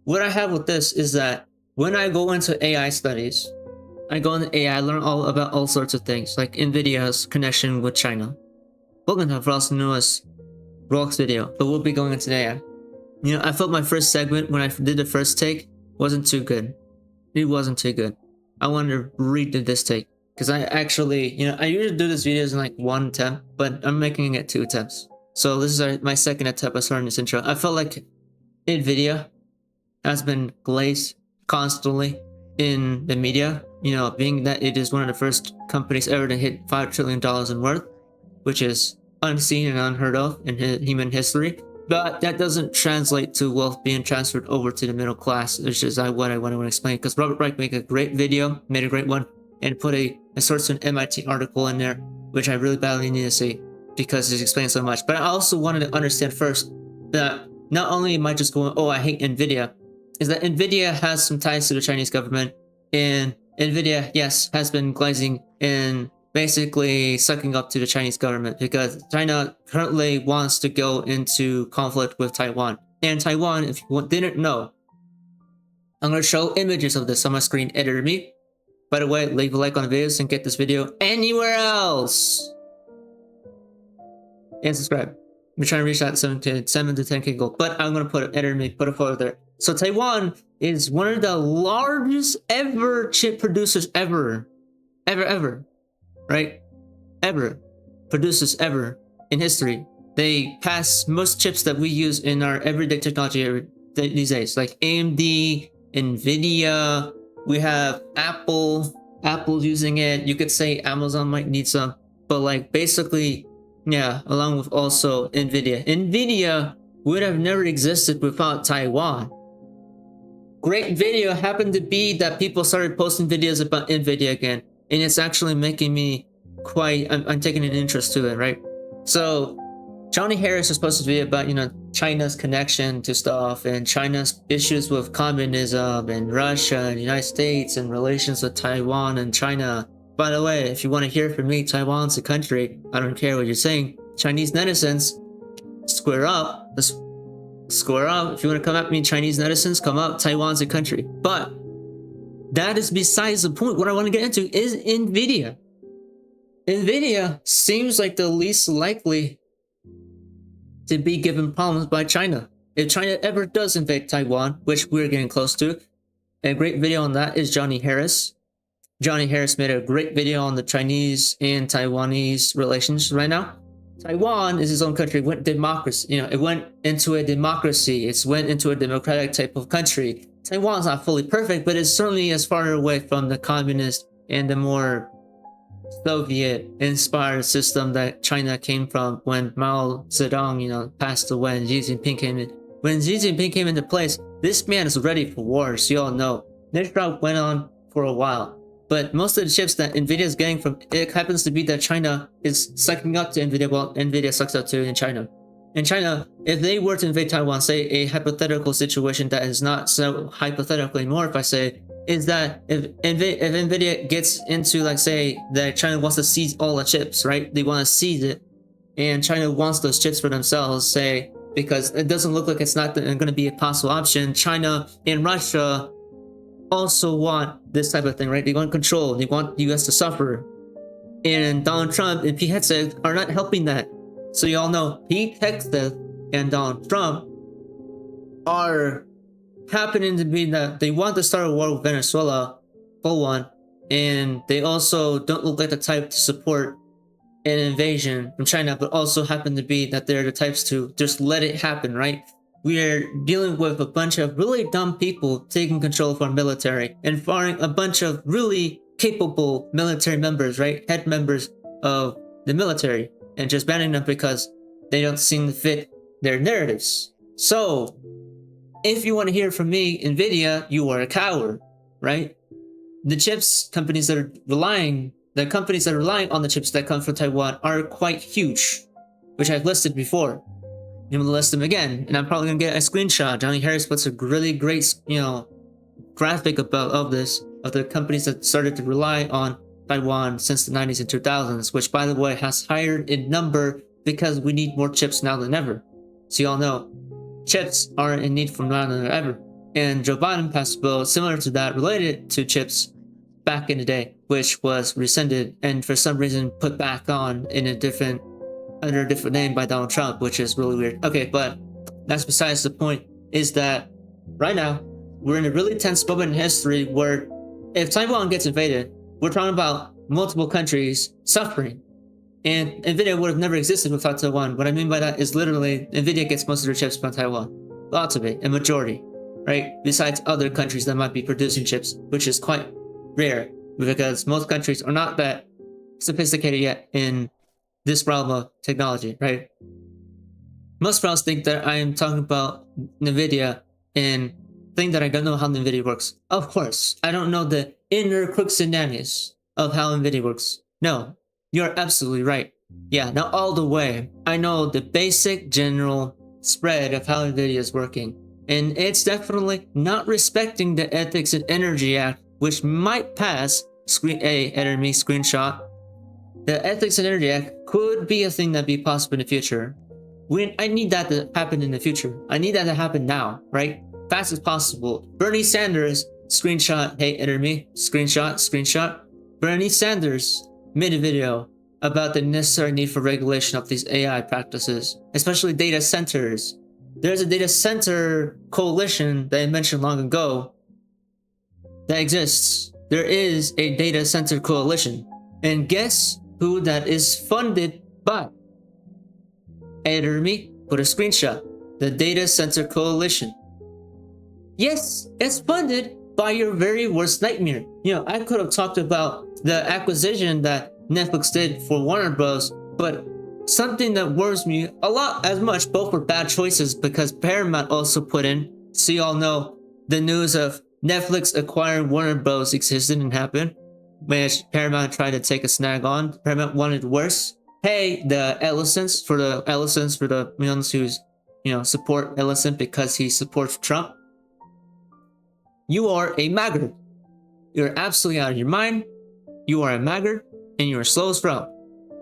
what I have with this is that when I go into AI studies, I go into AI, I learn all about all sorts of things, like NVIDIA's connection with China. Welcome to the newest Roblox video, but we'll be going into AI. You know, I felt my first segment when I did the first take wasn't too good. It wasn't too good. I wanted to redo this take because I actually, you know, I usually do these videos in like one attempt, but I'm making it 2 attempts. So this is my second attempt at starting this intro. I felt like NVIDIA has been glazed constantly in the media, you know, being that it is one of the first companies ever to hit $5 trillion in worth, which is unseen and unheard of in human history. But that doesn't translate to wealth being transferred over to the middle class, which is what I want to explain. Because Robert Reich made a great video, made a great one, and put a source of an MIT article in there, which I really badly need to see because it explains so much. But I also wanted to understand first that not only am I just going, oh, I hate NVIDIA, is that NVIDIA has some ties to the Chinese government, and NVIDIA, yes, has been glazing and basically sucking up to the Chinese government because China currently wants to go into conflict with Taiwan. And Taiwan, if you didn't know, I'm going to show images of this on my screen. Editor me. By the way, leave a like on the videos and get this video anywhere else. And subscribe. We're trying to reach that 7 to 10k goal, but I'm going to put it, editor me, put a photo there. So Taiwan is one of the largest ever chip producers ever. Right? Ever. Producers ever in history. They pass most chips that we use in our everyday technology these days, like AMD, NVIDIA, we have Apple's using it. You could say Amazon might need some, but like basically, yeah, along with also NVIDIA. NVIDIA would have never existed without Taiwan. Great video happened to be that people started posting videos about NVIDIA again. And it's actually making me quite, I'm taking an interest to it, right? So Johnny Harris is supposed to be about, you know, China's connection to stuff and China's issues with communism and Russia and the United States and relations with Taiwan and China. By the way, if you want to hear from me, Taiwan's a country. I don't care what you're saying. Chinese netizens, square up. Let's square up. If you want to come at me, Chinese netizens, come up. Taiwan's a country. But that is besides the point. What I want to get into is NVIDIA. NVIDIA seems like the least likely to be given problems by China. If China ever does invade Taiwan, which we're getting close to, a great video on that is Johnny Harris. Johnny Harris made a great video on the Chinese and Taiwanese relations right now. Taiwan is its own country. It went democracy. You know, it went into a democracy. It's went into a democratic type of country. Taiwan's not fully perfect, but it's certainly as far away from the communist and the more Soviet-inspired system that China came from when Mao Zedong, you know, passed away and Xi Jinping came in. When Xi Jinping came into place, this man is ready for war, so you all know. This drought went on for a while, but most of the chips that NVIDIA is getting from it happens to be that China is sucking up to NVIDIA, while NVIDIA sucks up to in China. In China, if they were to invade Taiwan, say a hypothetical situation that is not so hypothetical anymore, if I say, is that if NVIDIA gets into, like, say, that China wants to seize all the chips, right? They want to seize it, and China wants those chips for themselves, say, because it doesn't look like it's not going to be a possible option. China and Russia also want this type of thing, right? They want control. They want the US to suffer. And Donald Trump and Pete Hegseth are not helping that. So you all know Pete Hegseth and Donald Trump are happening to be that they want to start a war with Venezuela, full one, and they also don't look like the type to support an invasion from China, but also happen to be that they're the types to just let it happen, right? We are dealing with a bunch of really dumb people taking control of our military and firing a bunch of really capable military members, right? Head members of the military, and just banning them because they don't seem to fit their narratives. So, if you want to hear from me, NVIDIA, you are a coward, right? The chips companies that are relying on the chips that come from Taiwan are quite huge, which I've listed before. I'm gonna list them again, and I'm probably gonna get a screenshot. Johnny Harris puts a really great, you know, graphic of the companies that started to rely on Taiwan since the 90s and 2000s, which, by the way, has higher in number because we need more chips now than ever. So you all know, chips are in need from now than ever. And Joe Biden passed a bill similar to that related to chips back in the day, which was rescinded and for some reason put back on in under a different name by Donald Trump, which is really weird. Okay, but that's besides the point, is that right now we're in a really tense moment in history where if Taiwan gets invaded, we're talking about multiple countries suffering. And NVIDIA would have never existed without Taiwan. What I mean by that is literally NVIDIA gets most of their chips from Taiwan. Lots of it, a majority, right? Besides other countries that might be producing chips, which is quite rare because most countries are not that sophisticated yet in this realm of technology, right? Most of us think that I am talking about NVIDIA and think that I don't know how NVIDIA works. Of course, I don't know the inner crooks and nannies of how NVIDIA works. No, you're absolutely right. Yeah, not all the way. I know the basic general spread of how NVIDIA is working. And it's definitely not respecting the Ethics and Energy Act, which might pass. Enemy screenshot. The Ethics and Energy Act could be a thing that'd be possible in the future. I need that to happen in the future. I need that to happen now, right? Fast as possible. Bernie Sanders, screenshot, hey, enemy, screenshot. Bernie Sanders made a video about the necessary need for regulation of these AI practices, especially data centers. There's a data center coalition that I mentioned long ago that exists. There is a data center coalition. And guess who that is funded by? Editor me, put a screenshot. The Data Center Coalition. Yes, it's funded by your very worst nightmare. You know, I could have talked about the acquisition that Netflix did for Warner Bros., but something that worries me a lot as much, both were bad choices because Paramount also put in, so you all know, the news of Netflix acquiring Warner Bros. Existed and happened, which Paramount tried to take a snag on. Paramount wanted worse. Hey, the Ellisons, for the ones who's, support Ellison because he supports Trump. You are a maggot. You're absolutely out of your mind. You are a maggot, and you are slow as fuck.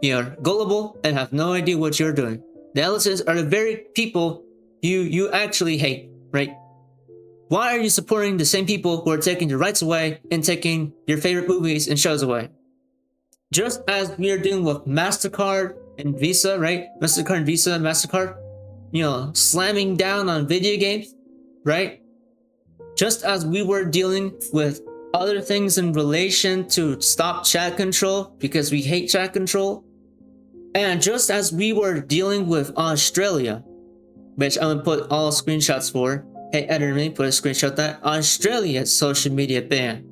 You're gullible and have no idea what you're doing. The Ellisons are the very people you actually hate, right? Why are you supporting the same people who are taking your rights away and taking your favorite movies and shows away? Just as we are dealing with MasterCard and Visa, right? MasterCard, slamming down on video games, right? Just as we were dealing with other things in relation to stop chat control because we hate chat control. And just as we were dealing with Australia, which I'm gonna put all screenshots for. Hey, editor me, put a screenshot that Australia's social media ban.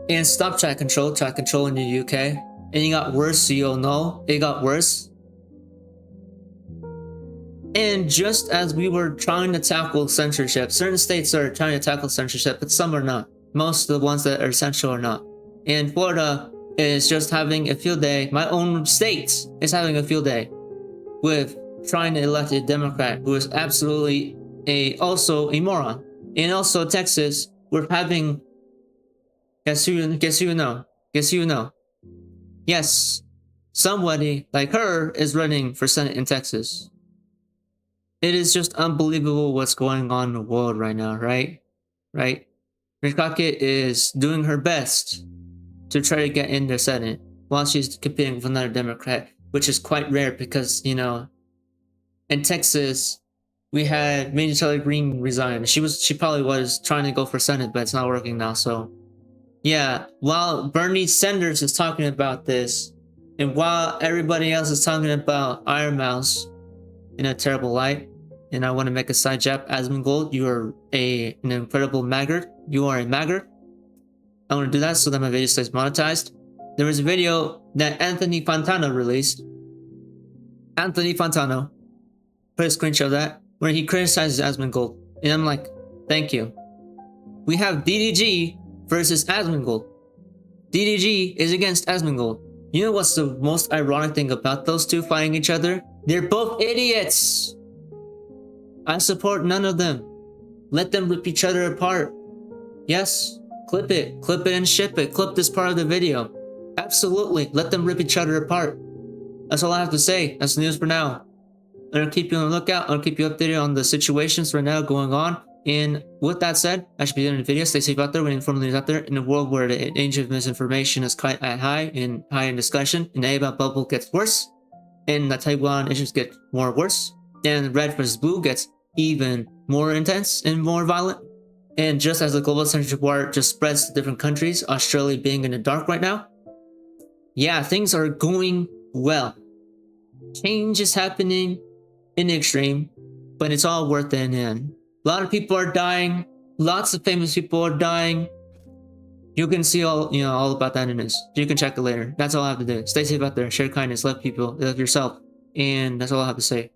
And stop chat control in the UK. And it got worse, so you'll know. It got worse. And just as we were trying to tackle censorship, certain states are trying to tackle censorship, but some are not. Most of the ones that are essential are not. And Florida is just having a field day. My own state is having a field day with trying to elect a Democrat who is absolutely also a moron. And also Texas, we're having, guess who you know? Yes, somebody like her is running for Senate in Texas. It is just unbelievable what's going on in the world right now, right? Right? Rikake is doing her best to try to get in the Senate while she's competing with another Democrat, which is quite rare because, in Texas, we had Major Taylor Greene resign. She probably was trying to go for Senate, but it's not working now, so. Yeah, while Bernie Sanders is talking about this, and while everybody else is talking about Iron Mouse in a terrible light, and I want to make a side jab, Asmongold, you are an incredible maggot. You are a maggot. I want to do that so that my video stays monetized. There was a video that Anthony Fantano released. Anthony Fantano put a screenshot of that where he criticizes Asmongold. And I'm like, thank you. We have DDG versus Asmongold. DDG is against Asmongold. You know what's the most ironic thing about those two fighting each other? They're both idiots. I support none of them. Let them rip each other apart. Yes, clip it and ship it. Clip this part of the video. Absolutely, let them rip each other apart. That's all I have to say. That's the news for now. I'll keep you on the lookout. I'll keep you updated on the situations right now going on. And with that said, I should be doing a video. Stay safe out there, waiting for news out there. In a world where the age of misinformation is quite high in discussion, and the about bubble gets worse, and the Taiwan issues get more worse, and red versus blue gets even more intense and more violent. And just as the global censorship war just spreads to different countries, Australia being in the dark right now, yeah, things are going well. Change is happening in the extreme, but it's all worth it in the end. A lot of people are dying. Lots of famous people are dying. You can see all about that in this. You can check it later. That's all I have to do. Stay safe out there. Share kindness. Love people. Love yourself. And that's all I have to say.